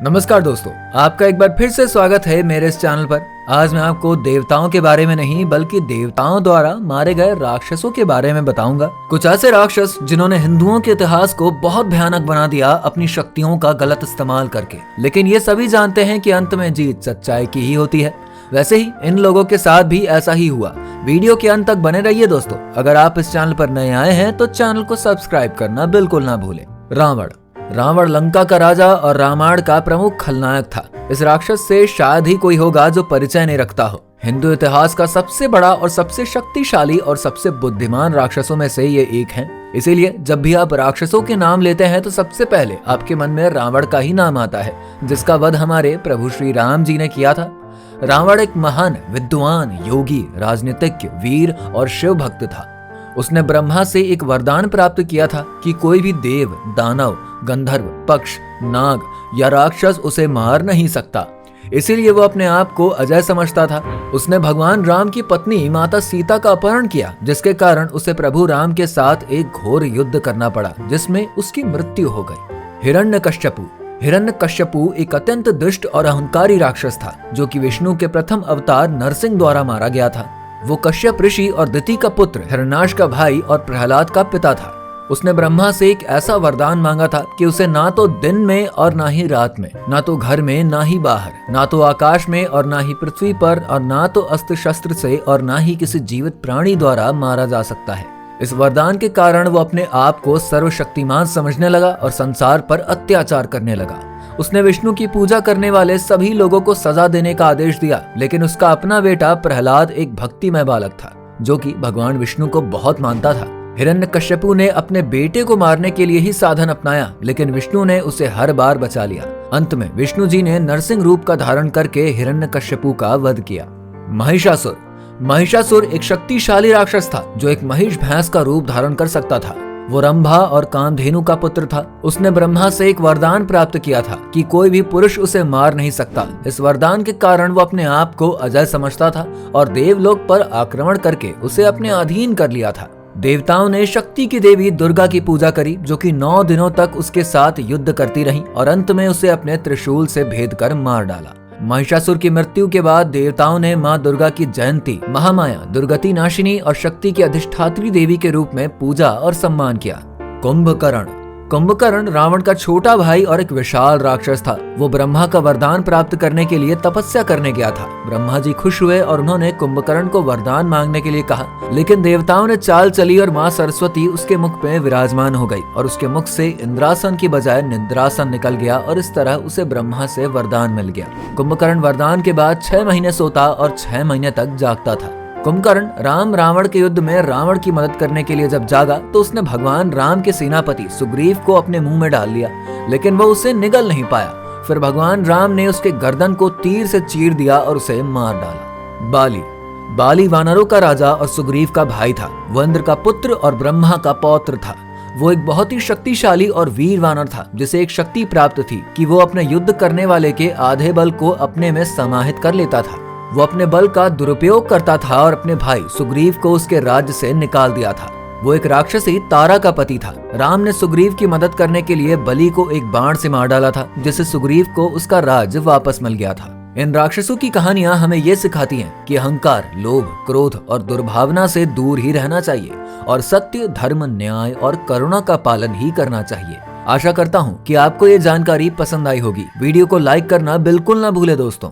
नमस्कार दोस्तों, आपका एक बार फिर से स्वागत है मेरे इस चैनल पर। आज मैं आपको देवताओं के बारे में नहीं बल्कि देवताओं द्वारा मारे गए राक्षसों के बारे में बताऊंगा। कुछ ऐसे राक्षस जिन्होंने हिंदुओं के इतिहास को बहुत भयानक बना दिया अपनी शक्तियों का गलत इस्तेमाल करके। लेकिन ये सभी जानते हैं कि अंत में जीत सच्चाई की ही होती है। वैसे ही इन लोगों के साथ भी ऐसा ही हुआ। वीडियो के अंत तक बने रहिए दोस्तों। अगर आप इस चैनल पर नए आए हैं तो चैनल को सब्सक्राइब करना बिल्कुल ना भूलें। रावण लंका का राजा और रामायण का प्रमुख खलनायक था। इस राक्षस से शायद ही कोई होगा जो परिचय नहीं रखता हो। हिंदू इतिहास का सबसे बड़ा और सबसे शक्तिशाली और सबसे बुद्धिमान राक्षसों में से ये एक हैं। इसीलिए जब भी आप राक्षसों के नाम लेते हैं तो सबसे पहले आपके मन में रावण का ही नाम आता है, जिसका वध हमारे प्रभु श्री राम जी ने किया था। रावण एक महान विद्वान, योगी, राजनीतिज्ञ, वीर और शिव भक्त था। उसने ब्रह्मा से एक वरदान प्राप्त किया था कि कोई भी देव, दानव, गंधर्व, पक्ष, नाग या राक्षस उसे मार नहीं सकता। इसीलिए वो अपने आप को अजय समझता था। उसने भगवान राम की पत्नी माता सीता का अपहरण किया, जिसके कारण उसे प्रभु राम के साथ एक घोर युद्ध करना पड़ा, जिसमें उसकी मृत्यु हो गई। हिरण्यकश्यपु एक अत्यंत दुष्ट और अहंकारी राक्षस था, जो कि विष्णु के प्रथम अवतार नरसिंह द्वारा मारा गया था। वो कश्यप ऋषि और दिति का पुत्र, हिरण्याक्ष का भाई और प्रहलाद का पिता था। उसने ब्रह्मा से एक ऐसा वरदान मांगा था कि उसे ना तो दिन में और ना ही रात में, ना तो घर में ना ही बाहर, ना तो आकाश में और ना ही पृथ्वी पर, और ना तो अस्त्र शस्त्र से और ना ही किसी जीवित प्राणी द्वारा मारा जा सकता है। इस वरदान के कारण वो अपने आप को सर्वशक्तिमान समझने लगा और संसार पर अत्याचार करने लगा। उसने विष्णु की पूजा करने वाले सभी लोगों को सजा देने का आदेश दिया, लेकिन उसका अपना बेटा प्रहलाद एक भक्तिमय बालक था, जो कि भगवान विष्णु को बहुत मानता था। हिरण्यकश्यपु ने अपने बेटे को मारने के लिए ही साधन अपनाया, लेकिन विष्णु ने उसे हर बार बचा लिया। अंत में विष्णु जी ने नरसिंह रूप का धारण करके हिरण्यकश्यपु का वध किया। महिषासुर एक शक्तिशाली राक्षस था, जो एक महिष भैंस का रूप धारण कर सकता था। वो रंभा और कामधेनु का पुत्र था। उसने ब्रह्मा से एक वरदान प्राप्त किया था कि कोई भी पुरुष उसे मार नहीं सकता। इस वरदान के कारण वो अपने आप को अजय समझता था और देवलोक पर आक्रमण करके उसे अपने अधीन कर लिया था। देवताओं ने शक्ति की देवी दुर्गा की पूजा करी, जो कि 9 दिनों तक उसके साथ युद्ध करती रही और अंत में उसे अपने त्रिशूल से भेद कर मार डाला। महिषासुर की मृत्यु के बाद देवताओं ने मां दुर्गा की जयंती, महामाया, दुर्गति नाशिनी और शक्ति की अधिष्ठात्री देवी के रूप में पूजा और सम्मान किया। कुंभकर्ण रावण का छोटा भाई और एक विशाल राक्षस था। वो ब्रह्मा का वरदान प्राप्त करने के लिए तपस्या करने गया था। ब्रह्मा जी खुश हुए और उन्होंने कुंभकर्ण को वरदान मांगने के लिए कहा, लेकिन देवताओं ने चाल चली और मां सरस्वती उसके मुख पे विराजमान हो गई और उसके मुख से इंद्रासन की बजाय निद्रासन निकल गया और इस तरह उसे ब्रह्मा से वरदान मिल गया। कुंभकर्ण वरदान के बाद 6 महीने सोता और 6 महीने तक जागता था। कुंभकर्ण रावण के युद्ध में रावण की मदद करने के लिए जब जागा तो उसने भगवान राम के सेनापति सुग्रीव को अपने मुंह में डाल लिया, लेकिन वो उसे निगल नहीं पाया। फिर भगवान राम ने उसके गर्दन को तीर से चीर दिया और उसे मार डाला। बाली वानरों का राजा और सुग्रीव का भाई था। वो इंद्र का पुत्र और ब्रह्मा का पौत्र था। वो एक बहुत ही शक्तिशाली और वीर वानर था, जिसे एक शक्ति प्राप्त थी कि वो अपने युद्ध करने वाले के आधे बल को अपने में समाहित कर लेता था। वो अपने बल का दुरुपयोग करता था और अपने भाई सुग्रीव को उसके राज्य से निकाल दिया था। वो एक राक्षसी तारा का पति था। राम ने सुग्रीव की मदद करने के लिए बलि को एक बाण से मार डाला था, जिससे सुग्रीव को उसका राज्य वापस मिल गया था। इन राक्षसों की कहानियां हमें ये सिखाती हैं कि अहंकार, लोभ, क्रोध और दुर्भावना से दूर ही रहना चाहिए और सत्य, धर्म, न्याय और करुणा का पालन ही करना चाहिए। आशा करता हूँ कि आपको ये जानकारी पसंद आई होगी। वीडियो को लाइक करना बिल्कुल ना भूले दोस्तों।